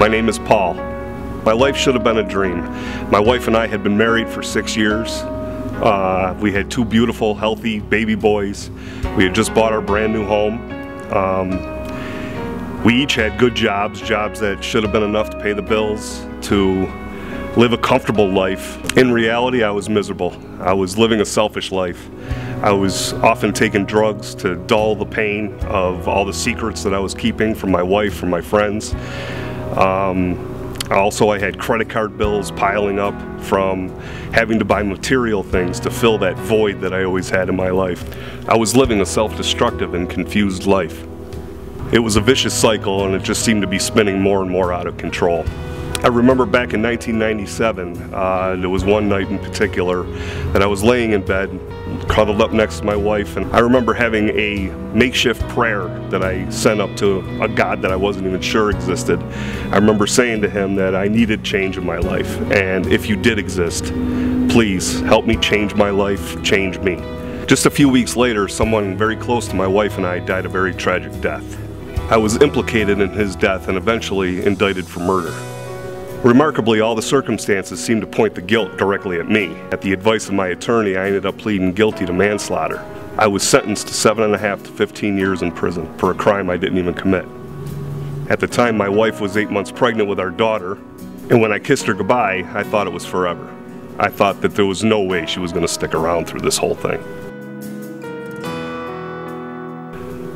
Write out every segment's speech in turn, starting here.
My name is Paul. My life should have been a dream. My wife and I had been married for 6 years. We had 2 beautiful, healthy baby boys. We had just bought our brand new home. We each had good jobs that should have been enough to pay the bills, to live a comfortable life. In reality, I was miserable. I was living a selfish life. I was often taking drugs to dull the pain of all the secrets that I was keeping from my wife, from my friends. Also, I had credit card bills piling up from having to buy material things to fill that void that I always had in my life. I was living a self-destructive and confused life. It was a vicious cycle, and it just seemed to be spinning more and more out of control. I remember back in 1997, there was one night in particular that I was laying in bed, cuddled up next to my wife, and I remember having a makeshift prayer that I sent up to a God that I wasn't even sure existed. I remember saying to him that I needed change in my life, and if you did exist, please help me change my life, change me. Just a few weeks later, someone very close to my wife and I died a very tragic death. I was implicated in his death and eventually indicted for murder. Remarkably, all the circumstances seemed to point the guilt directly at me. At the advice of my attorney, I ended up pleading guilty to manslaughter. I was sentenced to 7.5 to 15 years in prison for a crime I didn't even commit. At the time, my wife was 8 months pregnant with our daughter, and when I kissed her goodbye, I thought it was forever. I thought that there was no way she was going to stick around through this whole thing.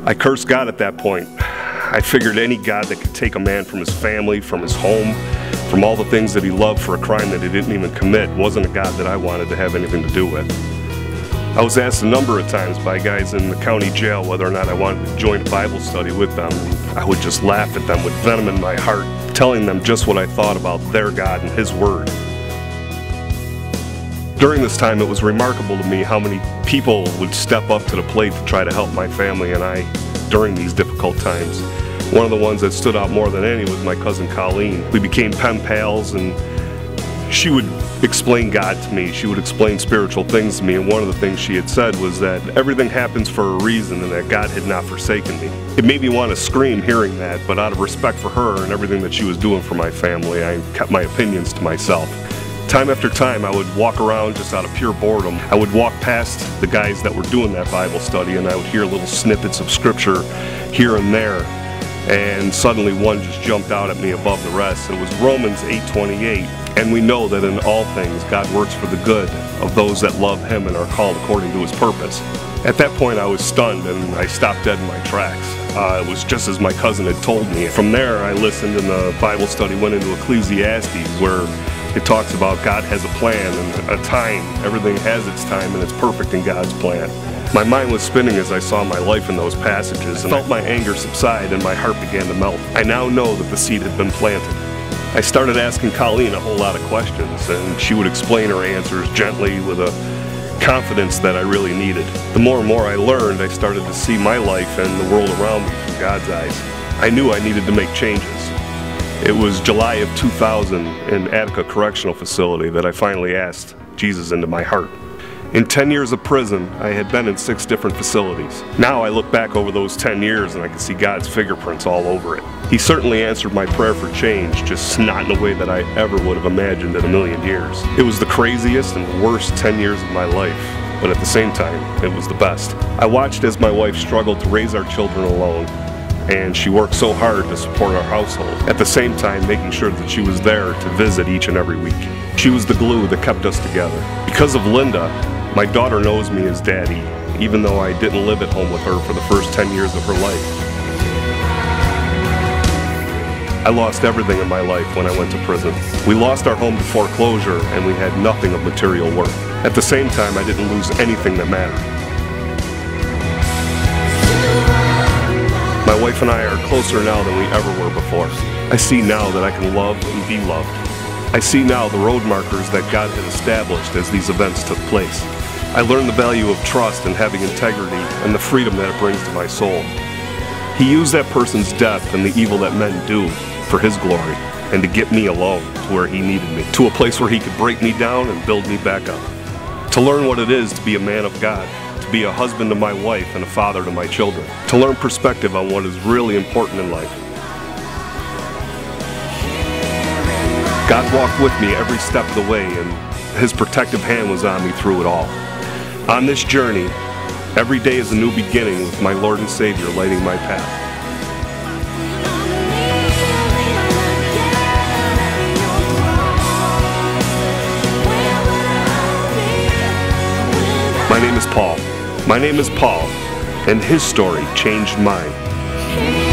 I cursed God at that point. I figured any God that could take a man from his family, from his home, from all the things that he loved for a crime that he didn't even commit wasn't a God that I wanted to have anything to do with. I was asked a number of times by guys in the county jail whether or not I wanted to join a Bible study with them. I would just laugh at them with venom in my heart, telling them just what I thought about their God and his word. During this time, it was remarkable to me how many people would step up to the plate to try to help my family and I during these difficult times. One of the ones that stood out more than any was my cousin Colleen. We became pen pals, and she would explain God to me. She would explain spiritual things to me, and one of the things she had said was that everything happens for a reason and that God had not forsaken me. It made me want to scream hearing that, but out of respect for her and everything that she was doing for my family, I kept my opinions to myself. Time after time, I would walk around just out of pure boredom. I would walk past the guys that were doing that Bible study, and I would hear little snippets of scripture here and there. And suddenly one just jumped out at me above the rest. It was Romans 8:28. And we know that in all things God works for the good of those that love him and are called according to his purpose. At that point I was stunned and I stopped dead in my tracks. It was just as my cousin had told me. From there I listened, and the Bible study went into Ecclesiastes, where it talks about God has a plan and a time. Everything has its time, and it's perfect in God's plan. My mind was spinning as I saw my life in those passages, and I felt my anger subside and my heart began to melt. I now know that the seed had been planted. I started asking Colleen a whole lot of questions, and she would explain her answers gently with a confidence that I really needed. The more and more I learned, I started to see my life and the world around me through God's eyes. I knew I needed to make changes. It was July of 2000 in Attica Correctional Facility that I finally asked Jesus into my heart. In 10 years of prison, I had been in 6 different facilities. Now I look back over those 10 years and I can see God's fingerprints all over it. He certainly answered my prayer for change, just not in a way that I ever would have imagined in a million years. It was the craziest and worst 10 years of my life, but at the same time, it was the best. I watched as my wife struggled to raise our children alone, and she worked so hard to support our household, at the same time making sure that she was there to visit each and every week. She was the glue that kept us together. Because of Linda, my daughter knows me as Daddy, even though I didn't live at home with her for the first 10 years of her life. I lost everything in my life when I went to prison. We lost our home to foreclosure, and we had nothing of material worth. At the same time, I didn't lose anything that mattered. My wife and I are closer now than we ever were before. I see now that I can love and be loved. I see now the road markers that God had established as these events took place. I learned the value of trust and having integrity and the freedom that it brings to my soul. He used that person's death and the evil that men do for his glory, and to get me alone to where he needed me, to a place where he could break me down and build me back up. To learn what it is to be a man of God, to be a husband to my wife and a father to my children, to learn perspective on what is really important in life. God walked with me every step of the way, and His protective hand was on me through it all. On this journey, every day is a new beginning with my Lord and Savior lighting my path. My name is Paul. My name is Paul, and his story changed mine.